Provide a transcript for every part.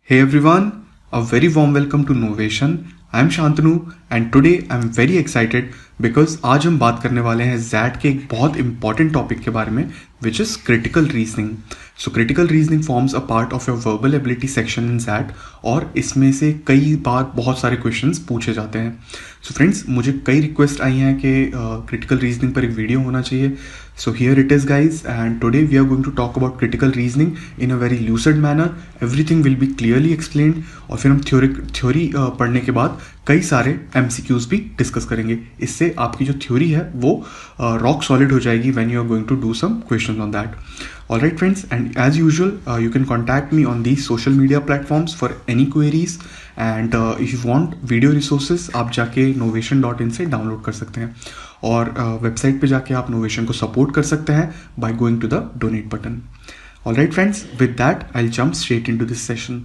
Hey everyone, a very warm welcome to Novation. I'm Shantanu and today I'm very excited because आज हम बात करने वाले हैं ZAT के एक बहुत important topic के बारे में which is critical reasoning. So critical reasoning forms a part of your verbal ability section in ZAT और इसमें से कई बार बहुत सारे questions पूछे जाते हैं. So friends, मुझे कई request आई हैं कि critical reasoning पर एक video होना चाहिए. So here it is guys, and today we are going to talk about critical reasoning in a very lucid manner. Everything will be clearly explained और फिर हम थ्योरी पढ़ने के बाद कई सारे MCQs भी डिस्कस करेंगे. इससे आपकी जो थ्योरी है वो रॉक सॉलिड हो जाएगी when you are going to do some questions on that. Alright friends, and as usual you can contact me on these social media platforms for any queries, and if you want video resources आप जाके novation.in से download कर सकते हैं और website पे जाके आप नोवेशन को सपोर्ट कर सकते हैं by going to the donate button. Alright friends, with that I will jump straight into this session.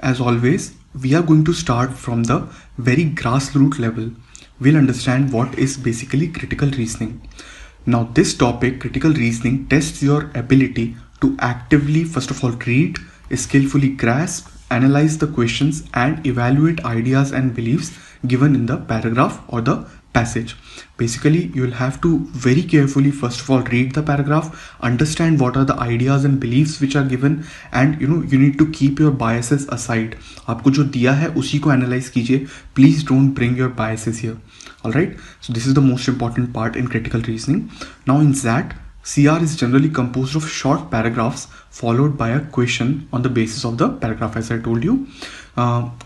As always we are going to start from the very grass root level. we'll understand what is basically critical reasoning. Now this topic, critical reasoning, tests your ability to actively first of all read, skillfully grasp, analyze the questions and evaluate ideas and beliefs given in the paragraph or the passage. Basically you will have to very carefully first of all read the paragraph, understand what are the ideas and beliefs which are given, and you need to keep your biases aside. आपको जो दिया है उसी को analyze कीजिए. Please don't bring your biases here. Alright, so this is the most important part in critical reasoning. Now in that, CR is generally composed of short paragraphs followed by a question on the basis of the paragraph, as I told you.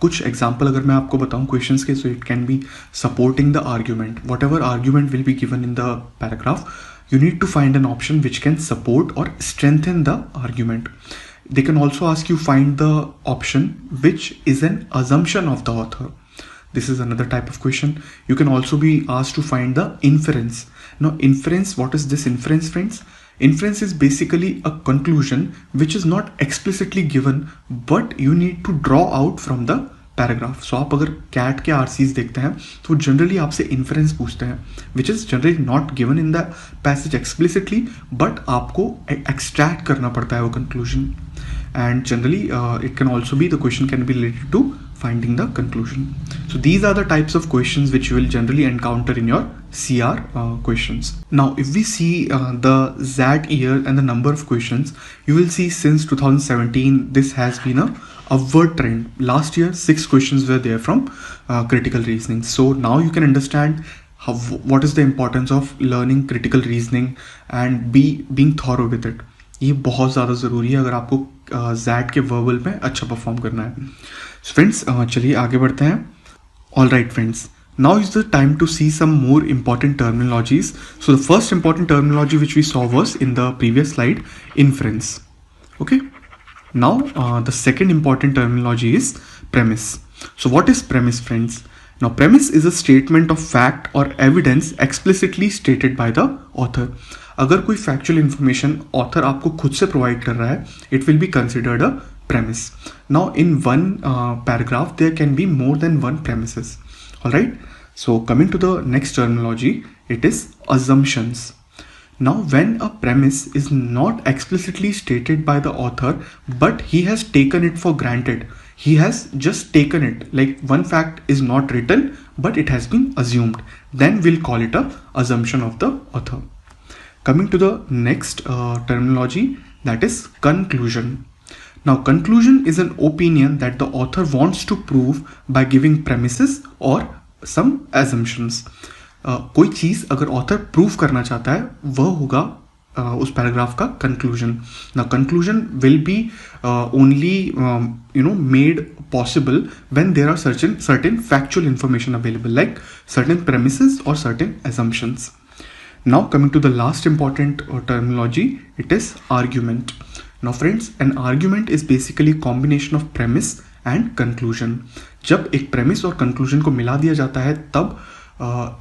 कुछ example अगर मैं आपको बताऊं questions के, so it can be supporting the argument. Whatever argument will be given in the paragraph, you need to find an option which can support or strengthen the argument. They can also ask you find the option which is an assumption of the author. This is another type of question. You can also be asked to find the inference. Now inference, what is this inference friends? Inference is basically a conclusion which is not explicitly given but you need to draw out from the paragraph. So आप अगर CAT के RCs देखते हैं तो generally आपसे inference पूछते हैं which is generally not given in the passage explicitly but आपको extract करना पड़ता है वो conclusion. And generally it can also be, the question can be related to finding the conclusion. So these are the types of questions which you will generally encounter in your CR questions. Now if we see the ZAT year and the number of questions, you will see since 2017 this has been a upward trend. Last year 6 questions were there from critical reasoning. So now you can understand what is the importance of learning critical reasoning and being thorough with it. ये बहुत ज़्यादा ज़रूरी है अगर आपको ZAT के verbal में अच्छा परफॉर्म करना है. फ्रेंड्स चलिए आगे बढ़ते हैं. All right friends, now is the time to see some more important terminologies. So the first important terminology which we saw was in the previous slide, inference. Okay, now the second important terminology is premise. So what is premise friends? Now premise is a statement of fact or evidence explicitly stated by the author. अगर कोई factual information author आपको खुद से provide कर रहा है, it will be considered a premise. Now in one paragraph there can be more than one premises. Alright, so coming to the next terminology, it is assumptions. Now when a premise is not explicitly stated by the author but he has taken it for granted, he has just taken it, like one fact is not written but it has been assumed, then we'll call it a assumption of the author. Coming to the next terminology, that is conclusion. Now conclusion is an opinion that the author wants to prove by giving premises or some assumptions. कोई चीज़ अगर author prove करना चाहता है वह होगा उस paragraph का conclusion. Now conclusion will be only made possible when there are certain factual information available, like certain premises or certain assumptions. Now coming to the last important terminology, it is argument. Now friends, an argument is basically a combination of premise and conclusion. जब एक premise और conclusion को मिला दिया जाता है तब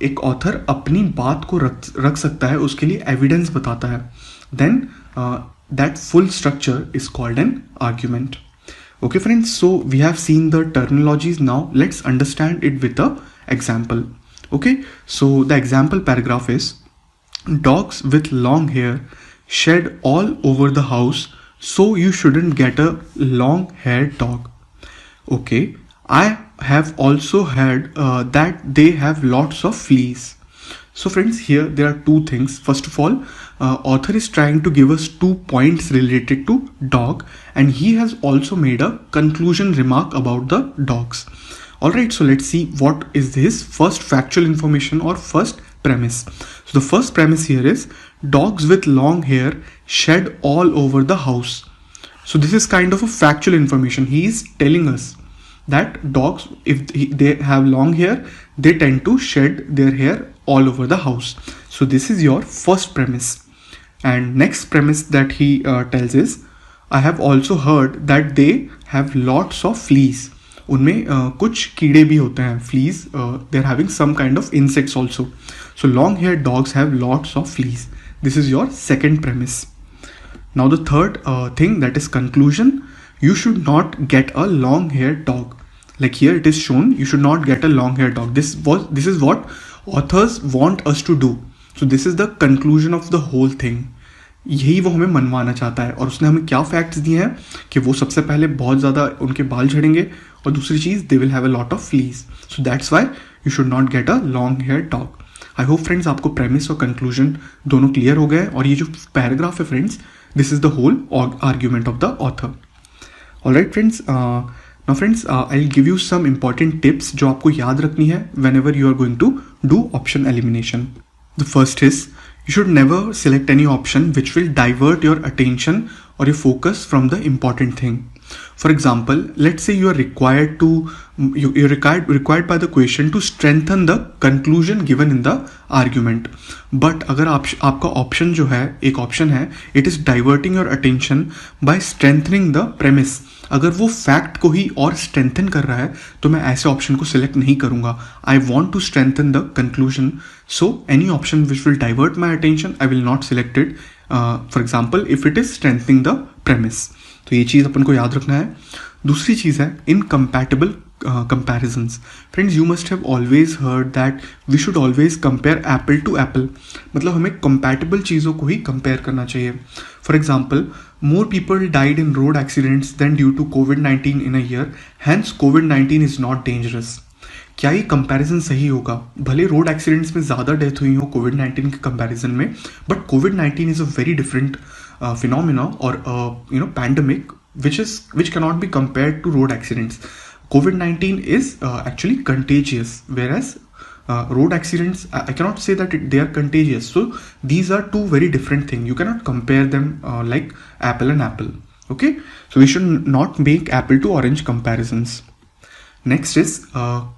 एक author अपनी बात को रख सकता है, उसके लिए evidence बताता है. Then that full structure is called an argument. Okay friends, so we have seen the terminologies. Now let's understand it with a example. Okay, so the example paragraph is, dogs with long hair shed all over the house, so you shouldn't get a long haired dog. Okay, I have also heard that they have lots of fleas. So friends, here there are two things. First of all, author is trying to give us 2 points related to dog, and he has also made a conclusion remark about the dogs. Alright, so let's see what is his first factual information or first premise. So the first premise here is dogs with long hair shed all over the house. So this is kind of a factual information. He is telling us that dogs, if they have long hair, they tend to shed their hair all over the house. So this is your first premise. And next premise that he tells is, I have also heard that they have lots of fleas. उनमें कुछ कीड़े भी होते हैं, fleas. They are having some kind of insects also. So long haired dogs have lots of fleas. This is your second premise. Now the third thing, that is conclusion. You should not get a long haired dog. Like here it is shown, you should not get a long haired dog. This is what authors want us to do. So this is the conclusion of the whole thing. यही वो हमें मनवाना चाहता है. और उसने हमें क्या facts दिए हैं कि वो सबसे पहले बहुत ज़्यादा उनके बाल झड़ेंगे, और दूसरी चीज़ they will have a lot of fleas. So that's why you should not get a long hair dog. I hope friends आपको प्रेमिस और कंक्लूजन दोनों क्लियर हो गए. और ये जो पैराग्राफ है friends, this is the whole argument of the author. Alright friends, now friends I will give you some important tips जो आपको याद रखनी है whenever you are going to do option elimination. The first is, you should never select any option which will divert your attention or your focus from the important thing. For example, let's say you are required required by the question to strengthen the conclusion given in the argument. But अगर आपका option जो है, एक option है, it is diverting your attention by strengthening the premise. अगर वो fact को ही और स्ट्रेंथन कर रहा है तो मैं ऐसे ऑप्शन को सिलेक्ट नहीं करूंगा. I want to strengthen the conclusion, so any option which will divert my attention I will not select it. For example if it is strengthening the premise. तो ये चीज़ अपन को याद रखना है. दूसरी चीज़ है incompatible comparisons. Friends, you must have always heard that we should always compare apple to apple. मतलब हमें compatible चीज़ों को ही compare करना चाहिए. For example, more people died in road accidents than due to COVID-19 in a year. Hence, COVID-19 is not dangerous. क्या ये comparison सही होगा? भले रोड एक्सीडेंट्स में ज़्यादा डेथ हुई हो कोविड-19 के कंपैरिजन में, but covid is a very different phenomena और pandemic which cannot be compared to road accidents. COVID-19 is actually contagious, whereas road accidents, I cannot say that they are contagious. So these are two very different things. You cannot compare them like apple and apple. Okay, so we should not make apple to orange comparisons. Next is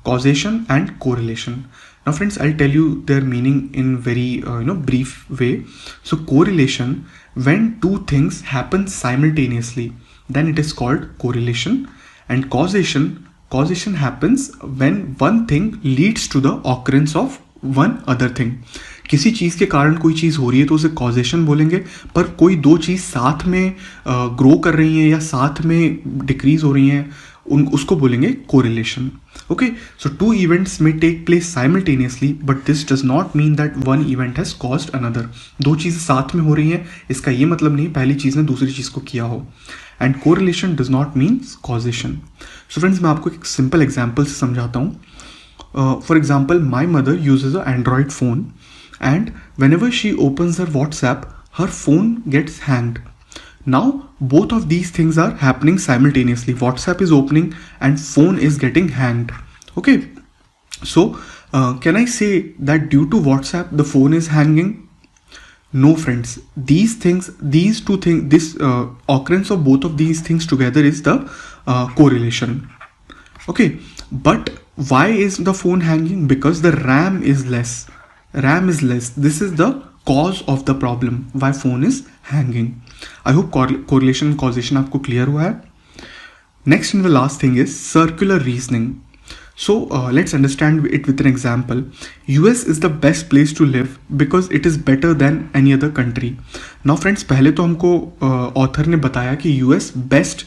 causation and correlation. Now friends, I'll tell you their meaning in very brief way. So correlation, when two things happen simultaneously, then it is called correlation. And causation happens when one thing leads to the occurrence of one other thing. किसी चीज़ के कारण कोई चीज़ हो रही है तो उसे causation बोलेंगे, पर कोई दो चीज़ साथ में ग्रो कर रही हैं या साथ में डिक्रीज हो रही हैं, उसको बोलेंगे correlation. Okay, so two events may take place simultaneously, but this does not mean that one event has caused another. दो चीज़ें साथ में हो रही हैं, इसका ये मतलब नहीं पहली चीज़ ने दूसरी चीज़ को किया हो. And correlation does not mean causation. So friends, मैं आपको एक simple example से समझाता हूँ. For example, my mother uses an Android phone, and whenever she opens her WhatsApp, her phone gets hanged. Now both of these things are happening simultaneously. WhatsApp is opening and phone is getting hanged. Okay, so can I say that due to WhatsApp the phone is hanging? No friends, these two things, this occurrence of both of these things together is the correlation. Okay, but why is the phone hanging? Because the RAM is less. This is the cause of the problem why phone is hanging. I hope correlation and causation आपको clear हुआ है. Next and the last thing is circular reasoning. So let's understand it with an example. US is the best place to live because it is better than any other country. Now friends, पहले तो हमको author ने बताया कि US best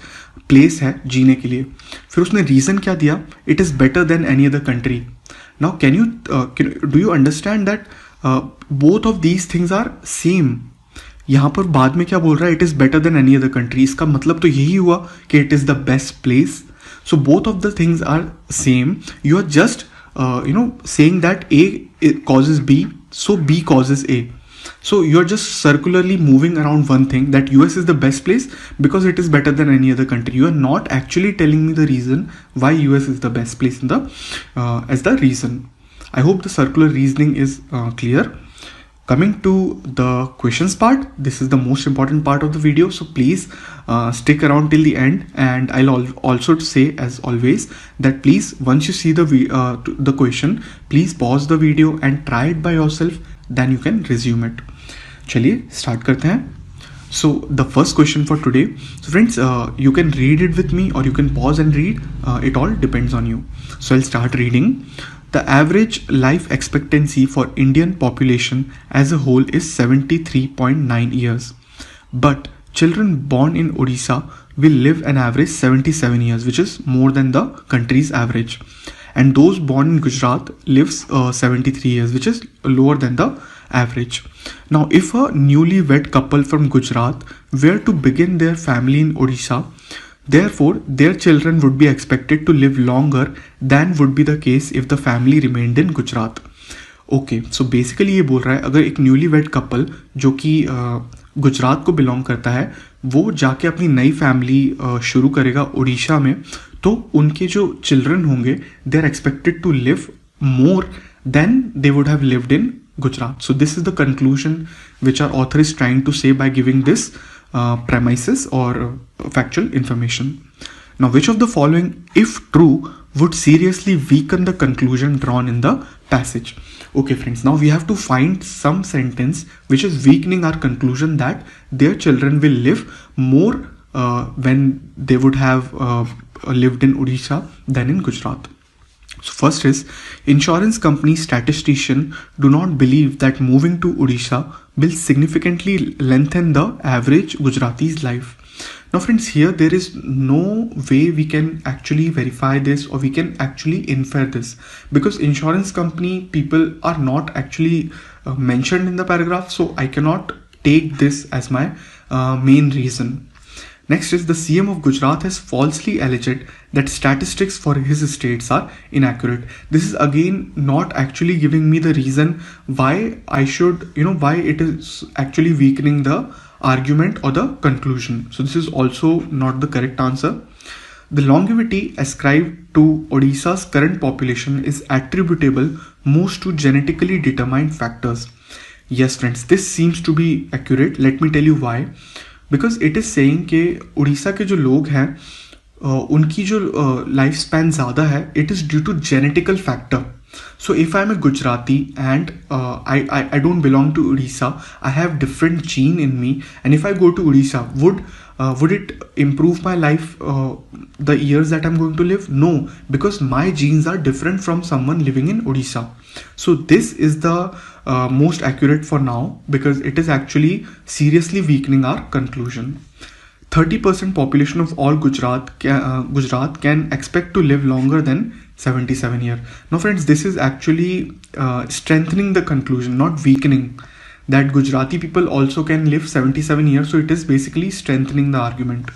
place है जीने के लिए. फिर उसने रीज़न क्या दिया? It is better than any other country. Now do you understand that both of these things are same? यहाँ पर बाद में क्या बोल रहा है? It is better than any other country. इसका मतलब तो यही हुआ कि it is the best place. So both of the things are same. You are just saying that A causes B, so B causes A. So you're just circularly moving around one thing, that US is the best place because it is better than any other country. You are not actually telling me the reason why US is the best place in the as the reason. I hope the circular reasoning is clear. Coming to the questions part, this is the most important part of the video, so please stick around till the end. And I'll also say, as always, that please, once you see the question, please pause the video and try it by yourself, then you can resume it. चलिए start करते हैं. So the first question for today, so friends, you can read it with me or you can pause and read, it all depends on you. So I'll start reading. The average life expectancy for Indian population as a whole is 73.9 years. But children born in Odisha will live an average 77 years, which is more than the country's average. And those born in Gujarat lives 73 years, which is lower than the average. Now, if a newlywed couple from Gujarat were to begin their family in Odisha, therefore, their children would be expected to live longer than would be the case if the family remained in Gujarat. Okay, so basically ये बोल रहा है, अगर एक newlywed couple जो कि गुजरात को belong करता है, वो जाके अपनी नई फैमिली शुरू करेगा उड़ीसा में, तो उनके जो चिल्ड्रन होंगे they are expected to live more than they would have lived in Gujarat. So this is the conclusion which our author is trying to say by giving this premises or factual information. Now, which of the following, if true, would seriously weaken the conclusion drawn in the passage? Okay, friends, now we have to find some sentence which is weakening our conclusion that their children will live more when they would have lived in Odisha than in Gujarat. So first is, insurance company statistician do not believe that moving to Odisha will significantly lengthen the average Gujarati's life. Now friends, here there is no way we can actually verify this or we can actually infer this, because insurance company people are not actually mentioned in the paragraph, so I cannot take this as my main reason. Next is, the CM of Gujarat has falsely alleged that statistics for his states are inaccurate. This is again not actually giving me the reason why I should, why it is actually weakening the argument or the conclusion. So this is also not the correct answer. The longevity ascribed to Odisha's current population is attributable most to genetically determined factors. Yes friends, this seems to be accurate. Let me tell you why. Because it is saying कि उड़ीसा के जो लोग हैं उनकी जो life span ज़्यादा है, it is due to genetical factor. So if I'm a Gujarati and I don't belong to Odisha, I have different gene in me, and if I go to Odisha, would it improve my life, the years that I'm going to live? No, because my genes are different from someone living in Odisha. So this is the most accurate for now, because it is actually seriously weakening our conclusion. 30% population of all Gujarat can expect to live longer than 77 years. Now friends, this is actually strengthening the conclusion, not weakening, that Gujarati people also can live 77 years. So it is basically strengthening the argument.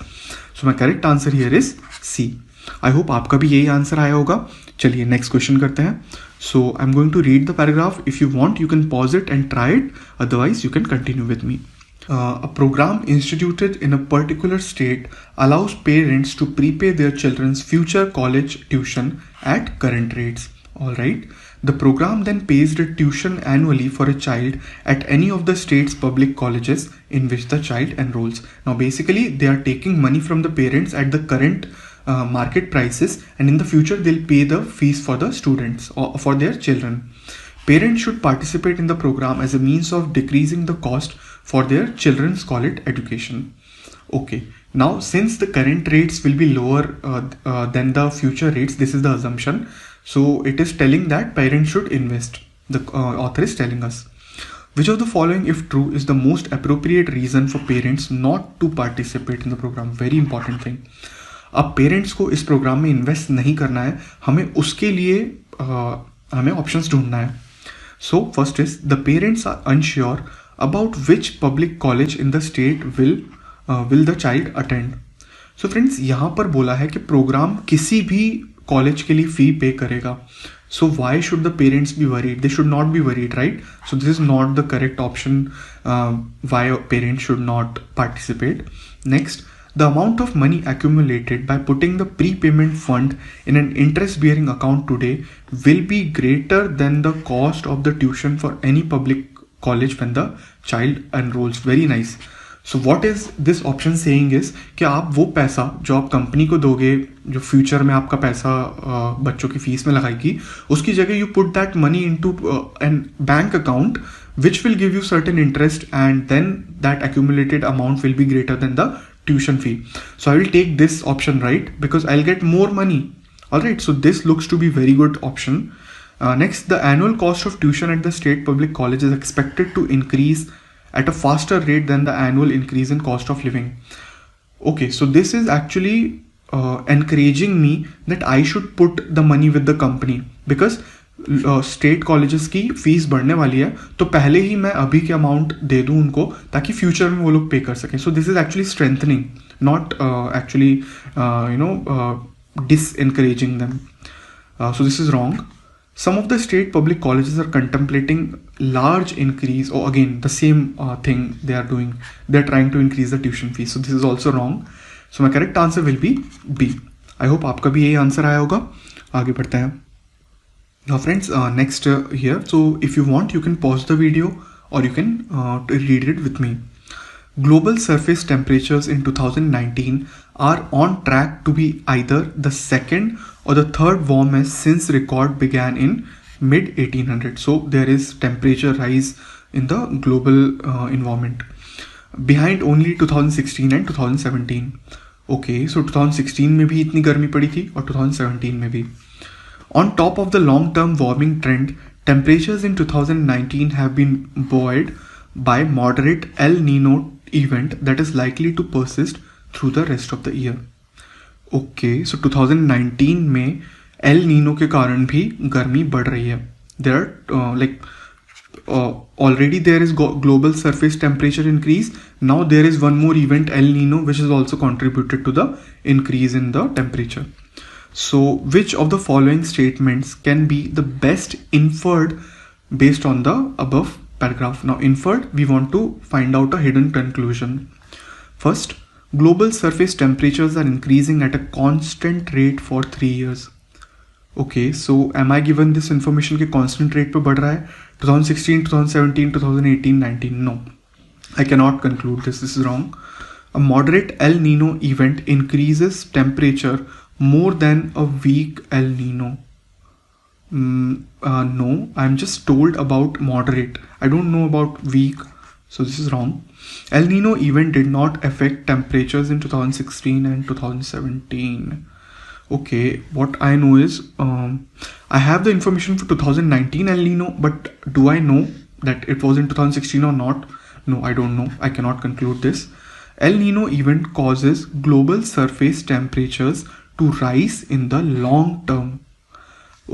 So my correct answer here is C. I hope आपका भी यही answer आया होगा. चलिए next question करते हैं. So I'm going to read the paragraph. If you want, you can pause it and try it. Otherwise, you can continue with me. A program instituted in a particular state allows parents to prepay their children's future college tuition at current rates. All right. The program then pays the tuition annually for a child at any of the state's public colleges in which the child enrolls. Now, basically, they are taking money from the parents at the current market prices, and in the future, they'll pay the fees for the students or for their children. Parents should participate in the program as a means of decreasing the cost for their children's college education. Okay, now since the current rates will be lower than the future rates, this is the assumption. So it is telling that parents should invest. The author is telling us. Which of the following, if true, is the most appropriate reason for parents not to participate in the program? Very important thing. अब parents को इस programme में invest नहीं करना है, हमें उसके लिए हमें ऑप्शंस ढूंढना है. So first is, the parents are unsure about which public college in the state will the child attend. So friends यहाँ पर बोला है कि प्रोग्राम किसी भी कॉलेज के लिए फी पे करेगा. So why should the parents be worried? They should not be worried, right? So this is not the correct option why parents should not participate. Next, the amount of money accumulated by putting the prepayment fund in an interest-bearing account today will be greater than the cost of the tuition for any public college when the child enrolls. Very nice. So what is this option saying is कि आप वो पैसा जो आप company को दोगे, जो future में आपका पैसा बच्चों की फीस में लगाएगी, उसकी जगह you put that money into an bank account which will give you certain interest and then that accumulated amount will be greater than the tuition fee. So I will take this option, right, because I'll get more money. All right, so this looks to be very good option. Next, the annual cost of tuition at the state public college is expected to increase at a faster rate than the annual increase in cost of living. Okay, so this is actually encouraging me that I should put the money with the company because state colleges की fees बढ़ने वाली है, तो पहले ही मैं अभी के amount दे दूं उनको ताकि फ्यूचर में वो लोग पे कर सकें. So this is actually strengthening, not actually discouraging them. So this is wrong. Some of the state public colleges are contemplating large increase, or again the same thing they are doing. They are trying to increase the tuition fees. So this is also wrong. So my correct answer will be B. I hope आपका भी यही answer आया होगा. आगे बढ़ते हैं. Now friends, next here. So if you want, you can pause the video or you can read it with me. Global surface temperatures in 2019 are on track to be either the second or the third warmest since record began in mid 1800. So there is temperature rise in the global environment, behind only 2016 and 2017. Okay, so 2016 में भी इतनी गर्मी पड़ी थी और 2017 में भी. On top of the long-term warming trend, temperatures in 2019 have been buoyed by moderate El Nino event that is likely to persist through the rest of the year. Okay, so 2019 में El Nino के कारण भी गर्मी बढ़ रही है. There are already there is global surface temperature increase. Now there is one more event, El Nino, which has also contributed to the increase in the temperature. So which of the following statements can be the best inferred based on the above paragraph? Now inferred, we want to find out a hidden conclusion. First, global surface temperatures are increasing at a constant rate for 3 years. Okay, so am I given this information कि constant rate पे बढ़ रहा है 2016, 2017, 2018, 19? No, I cannot conclude this. This is wrong. A moderate El Nino event increases temperature more than a weak El Nino. No, I'm just told about moderate. I don't know about weak, so this is wrong. El Nino event did not affect temperatures in 2016 and 2017. Okay, what I know is I have the information for 2019 El Nino, but do I know that it was in 2016 or not? No, I don't know. I cannot conclude this. El Nino event causes global surface temperatures to rise in the long term.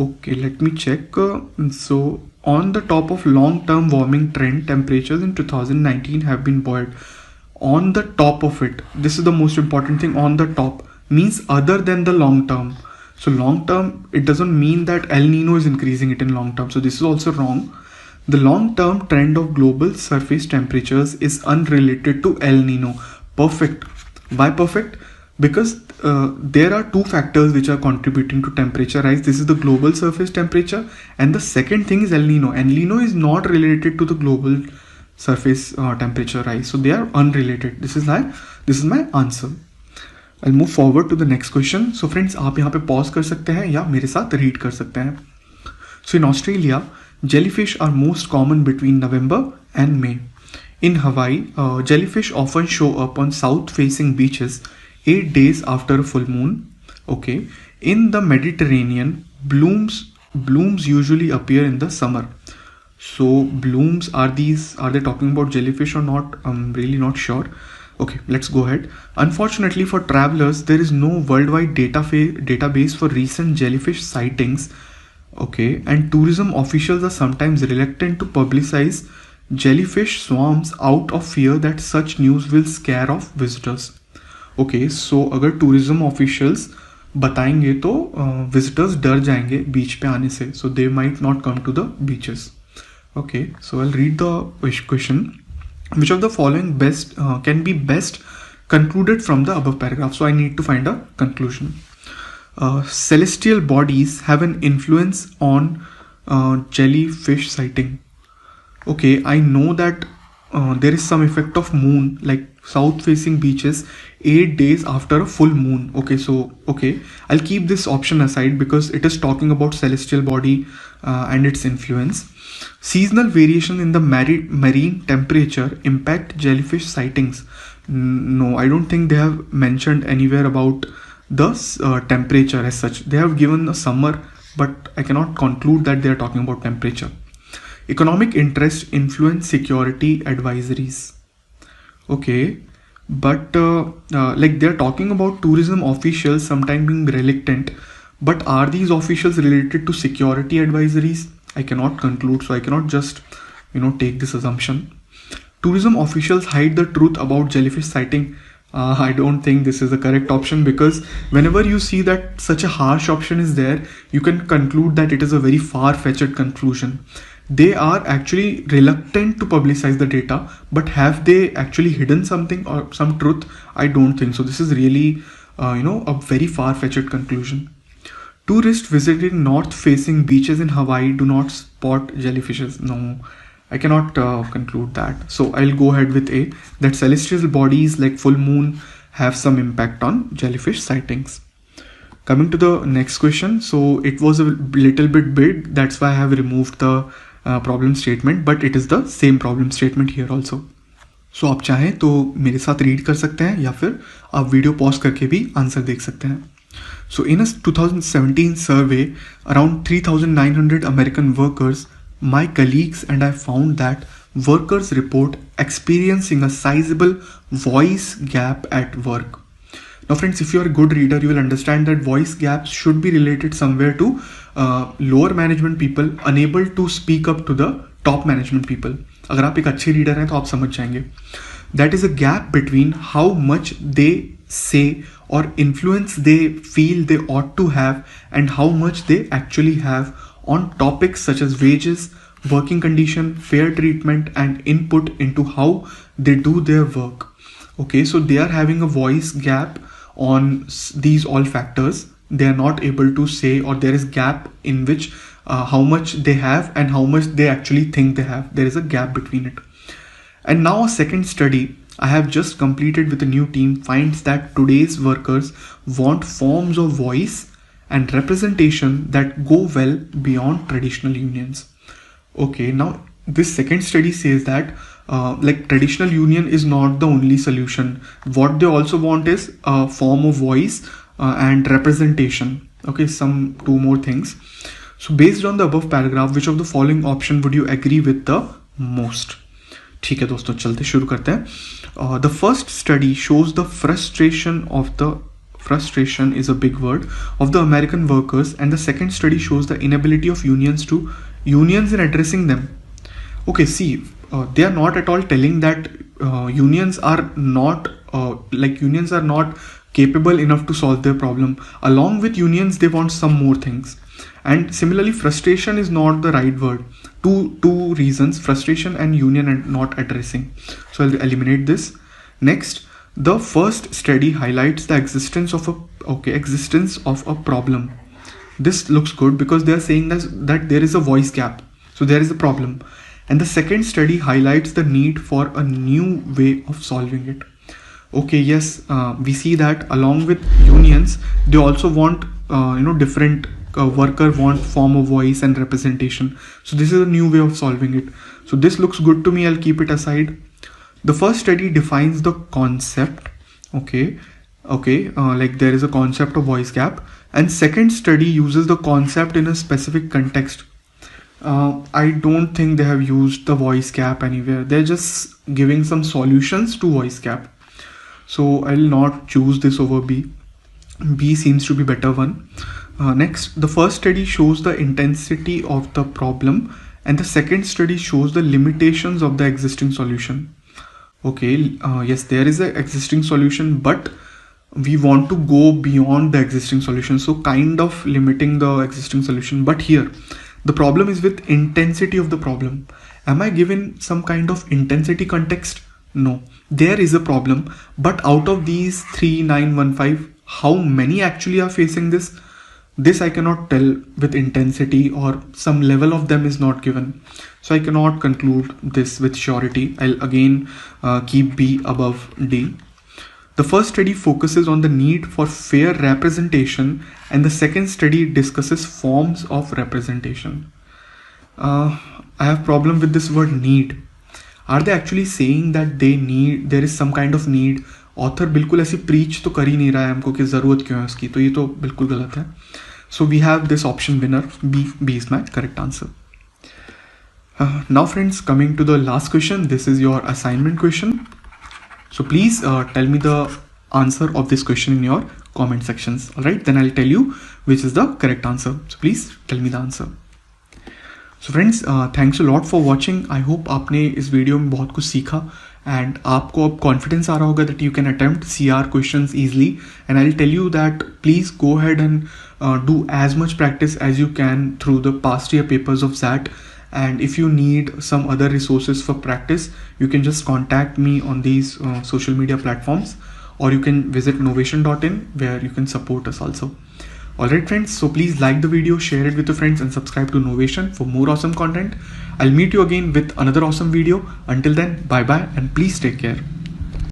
Okay, let me check. So on the top of long-term warming trend, temperatures in 2019 have been buoyed. On the top of it, this is the most important thing. On the top means other than the long term. So long term, it doesn't mean that El Nino is increasing it in long term. So this is also wrong. The long-term trend of global surface temperatures is unrelated to El Nino. Perfect. Why perfect? Because there are two factors which are contributing to temperature rise. This is the global surface temperature, and the second thing is El Nino. El Nino is not related to the global surface temperature rise, so they are unrelated. This is my answer. I'll move forward to the next question. So friends, आप यहाँ पे pause कर सकते हैं या मेरे साथ read कर सकते हैं. So in Australia, jellyfish are most common between November and May. In Hawaii, jellyfish often show up on south-facing beaches 8 days after a full moon. Okay, in the Mediterranean, blooms usually appear in the summer. So blooms, are they talking about jellyfish or not? I'm really not sure. Okay, let's go ahead. Unfortunately for travelers, there is no worldwide database for recent jellyfish sightings. Okay, and tourism officials are sometimes reluctant to publicize jellyfish swarms out of fear that such news will scare off visitors. Okay so अगर tourism officials बताएंगे तो visitors डर जाएंगे बीच पे आने से, so they might not come to the beaches. Okay, so I'll read the question. Which of the following best can be best concluded from the above paragraph? So I need to find a conclusion. Celestial bodies have an influence on jellyfish sighting. Okay, I know that there is some effect of moon, like south facing beaches 8 days after a full moon. Okay, so I'll keep this option aside because it is talking about celestial body and its influence. Seasonal variation in the marine temperature impact jellyfish sightings. No, I don't think they have mentioned anywhere about the temperature as such. They have given a summer, but I cannot conclude that they are talking about temperature. Economic interest influence security advisories. Okay, but like they're talking about tourism officials sometimes being reluctant, but are these officials related to security advisories? I cannot conclude, so I cannot just take this assumption. Tourism officials hide the truth about jellyfish sighting. I don't think this is the correct option, because whenever you see that such a harsh option is there, you can conclude that it is a very far-fetched conclusion. They are actually reluctant to publicize the data, but have they actually hidden something or some truth? I don't think so. This is really a very far-fetched conclusion. Tourists visiting north-facing beaches in Hawaii do not spot jellyfishes. No, I cannot conclude that. So I'll go ahead with A, that celestial bodies like full moon have some impact on jellyfish sightings. Coming to the next question. So it was a little bit big, that's why I have removed the problem statement, but it is the same problem statement here also. So आप चाहें तो मेरे साथ read कर सकते हैं या फिर आप वीडियो पॉज करके भी आंसर देख सकते हैं. So in a 2017 survey, around 3,900 American workers, my colleagues and I found that workers report experiencing a sizable voice gap at work. Now friends, if you are a good reader, you will understand that voice gaps should be related somewhere to lower management people unable to speak up to the top management people. अगर आप एक अच्छे reader हैं तो आप समझ जाएंगे. That is a gap between how much they say or influence they feel they ought to have and how much they actually have on topics such as wages, working condition, fair treatment, and input into how they do their work. Okay, so they are having a voice gap on these all factors. They are not able to say, or there is gap in which how much they have and how much they actually think they have. There is a gap between it. And now a second study I have just completed with a new team finds that today's workers want forms of voice and representation that go well beyond traditional unions. Okay, now this second study says that like traditional union is not the only solution. What they also want is a form of voice and representation. Okay, some two more things. So based on the above paragraph, which of the following option would you agree with the most? ठीक है दोस्तों, चलते शुरू करते हैं. The first study shows the frustration is a big word of the American workers, and the second study shows the inability of unions in addressing them. Okay, see, they are not at all telling that unions are not capable enough to solve their problem. Along with unions, they want some more things. And similarly, frustration is not the right word. Two reasons: frustration and union are not addressing. So I'll eliminate this. Next, the first study highlights the existence of a problem. This looks good because they are saying that there is a voice gap. So there is a problem. And the second study highlights the need for a new way of solving it. Okay, yes, we see that along with unions, they also want different worker want form of voice and representation. So this is a new way of solving it. So this looks good to me. I'll keep it aside. The first study defines the concept. Okay, like there is a concept of voice gap, and second study uses the concept in a specific context. I don't think they have used the voice gap anywhere. They're just giving some solutions to voice gap. So I'll not choose this over B. B seems to be better one. Next, the first study shows the intensity of the problem, and the second study shows the limitations of the existing solution. Okay, yes, there is an existing solution, but we want to go beyond the existing solution, so kind of limiting the existing solution. But here the problem is with intensity of the problem. Am I given some kind of intensity context? No, there is a problem, but out of these 3915, how many actually are facing this I cannot tell with intensity, or some level of them is not given, so I cannot conclude this with surety. I'll again keep B above D. The first study focuses on the need for fair representation, and the second study discusses forms of representation. I have problem with this word need. Are they actually saying that they need, there is some kind of need? Author बिल्कुल ऐसी preach तो कर ही नहीं रहा है हमको कि ज़रूरत क्यों है उसकी, तो ये तो बिल्कुल गलत है. So we have this option winner, B is my correct answer. Now friends, coming to the last question, this is your assignment question. So please tell me the answer of this question in your comment sections. Alright, then I'll tell you which is the correct answer. So please tell me the answer. So friends, thanks a lot for watching. I hope आपने इस video में बहुत कुछ सीखा and आपको अब confidence आ रहा होगा that you can attempt CR questions easily. And I'll tell you that please go ahead and do as much practice as you can through the past year papers of SAT. And if you need some other resources for practice, you can just contact me on these social media platforms, or you can visit novation.in where you can support us also. Alright friends, so please like the video, share it with your friends and subscribe to Novation for more awesome content. I'll meet you again with another awesome video. Until then, bye bye and please take care.